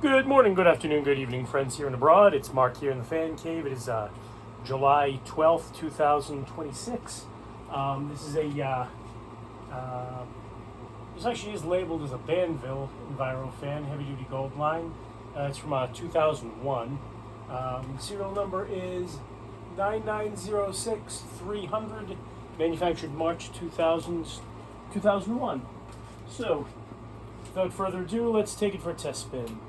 Good morning, good afternoon, good evening, friends here and abroad. It's Mark here in the Fan Cave. It is July 12th, 2026. This is this actually is labeled as a Banvil Envirofan heavy-duty gold line. It's from 2001. Serial number is 9906300, manufactured March 2001. So, without further ado, let's take it for a test spin.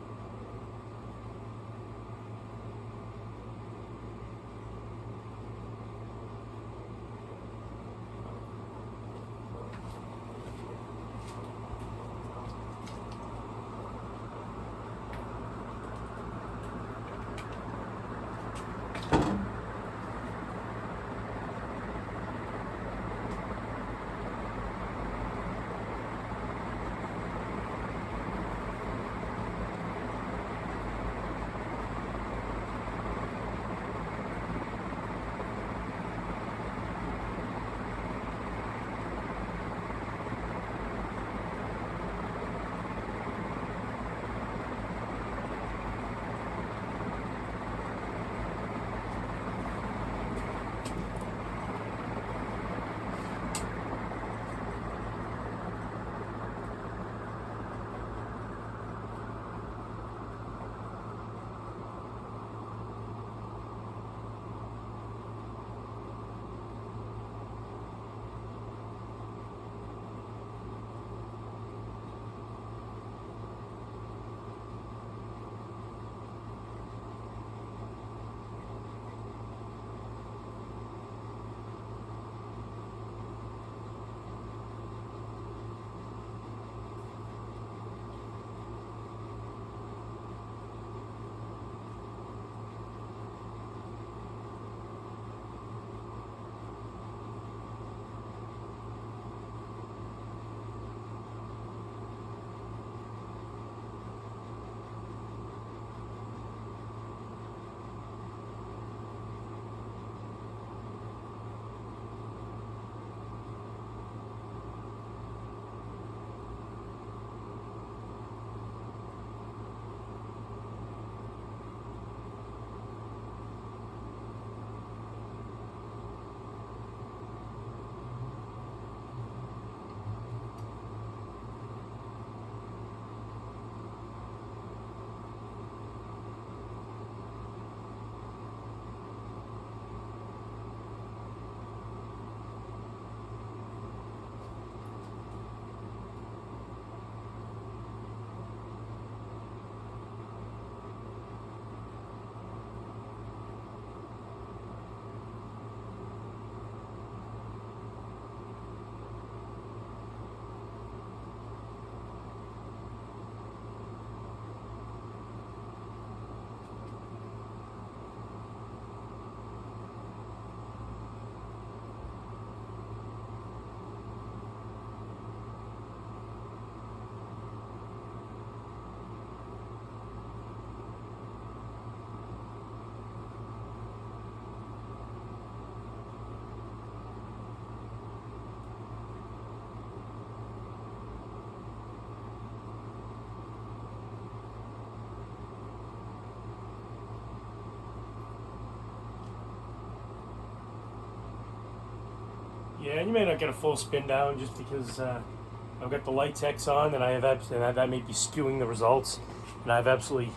Yeah, and you may not get a full spin down just because I've got the light text on, and that may be skewing the results, and I have absolutely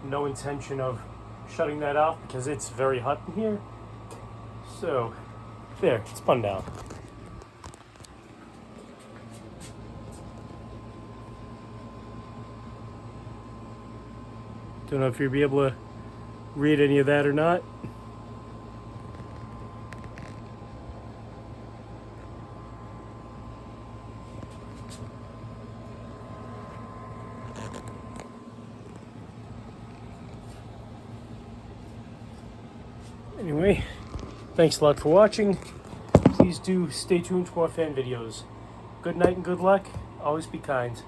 no intention of shutting that off because it's very hot in here. So, there, it's spun down. Don't know if you'll be able to read any of that or not. Anyway, thanks a lot for watching. Please do stay tuned for more fan videos. Good night and good luck. Always be kind.